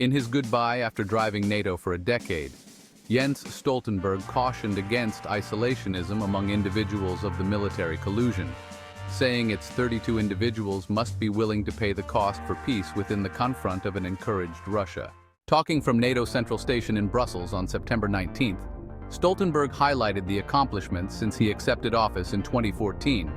In his goodbye after driving NATO for a decade, Jens Stoltenberg cautioned against isolationism among individuals of the military collusion, saying its 32 individuals must be willing to pay the cost for peace within the confront of an encouraged Russia. Talking from NATO Central Station in Brussels on September 19th, Stoltenberg highlighted the accomplishments since he accepted office in 2014,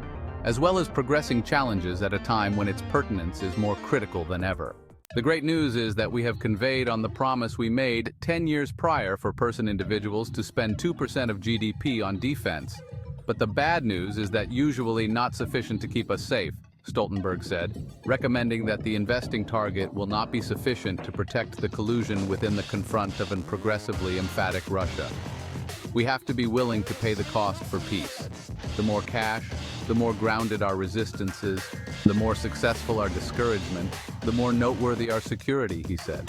as well as progressing challenges at a time when its pertinence is more critical than ever. The great news is that we have conveyed on the promise we made 10 years prior for individuals to spend 2% of GDP on defense. But the bad news is that usually not sufficient to keep us safe, Stoltenberg said, recommending that the investing target will not be sufficient to protect the collusion within the confront of an progressively emphatic Russia. We have to be willing to pay the cost for peace. The more cash, the more grounded our resistance is, the more successful our discouragement, the more noteworthy our security, he said.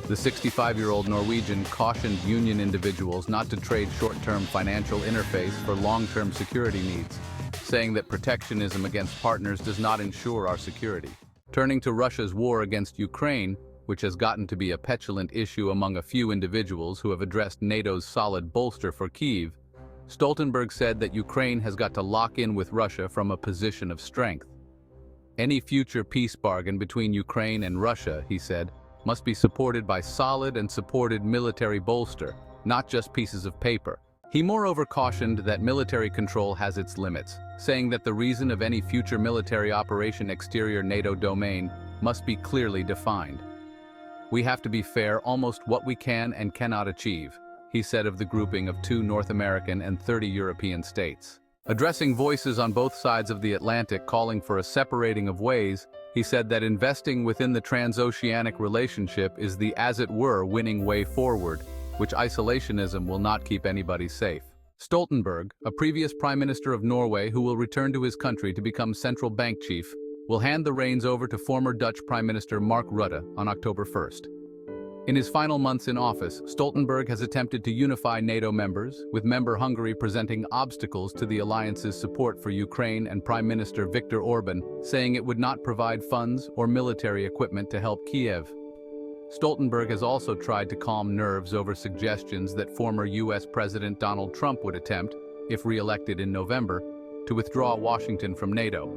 The 65-year-old Norwegian cautioned union individuals not to trade short-term financial interface for long-term security needs, saying that protectionism against partners does not ensure our security. Turning to Russia's war against Ukraine, which has gotten to be a petulant issue among a few individuals who have addressed NATO's solid bolster for Kyiv, Stoltenberg said that Ukraine has got to lock in with Russia from a position of strength. Any future peace bargain between Ukraine and Russia, he said, must be supported by solid and supported military bolster, not just pieces of paper. He moreover cautioned that military control has its limits, saying that the reason of any future military operation exterior NATO domain must be clearly defined. We have to be fair almost what we can and cannot achieve, he said of the grouping of 2 North American and 30 European states. Addressing voices on both sides of the Atlantic calling for a separating of ways, he said that investing within the transoceanic relationship is the as it were winning way forward, which isolationism will not keep anybody safe. Stoltenberg, a previous Prime Minister of Norway who will return to his country to become central bank chief, will hand the reins over to former Dutch Prime Minister Mark Rutte on October 1st. In his final months in office, Stoltenberg has attempted to unify NATO members, with member Hungary presenting obstacles to the alliance's support for Ukraine and Prime Minister Viktor Orban, saying it would not provide funds or military equipment to help Kiev. Stoltenberg has also tried to calm nerves over suggestions that former U.S. President Donald Trump would attempt, if re-elected in November, to withdraw Washington from NATO.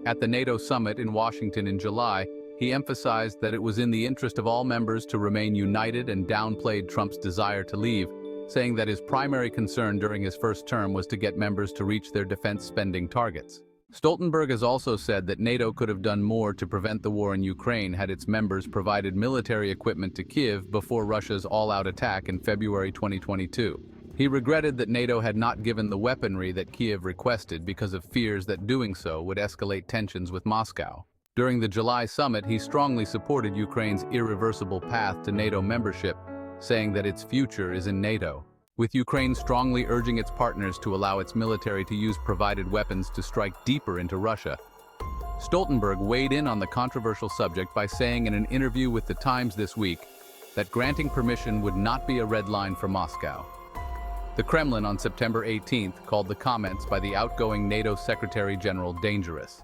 At the NATO summit in Washington in July, he emphasized that it was in the interest of all members to remain united and downplayed Trump's desire to leave, saying that his primary concern during his first term was to get members to reach their defense spending targets. Stoltenberg has also said that NATO could have done more to prevent the war in Ukraine had its members provided military equipment to Kyiv before Russia's all-out attack in February 2022. He regretted that NATO had not given the weaponry that Kyiv requested because of fears that doing so would escalate tensions with Moscow. During the July summit, he strongly supported Ukraine's irreversible path to NATO membership, saying that its future is in NATO, with Ukraine strongly urging its partners to allow its military to use provided weapons to strike deeper into Russia. Stoltenberg weighed in on the controversial subject by saying in an interview with The Times this week that granting permission would not be a red line for Moscow. The Kremlin on September 18th called the comments by the outgoing NATO Secretary General dangerous.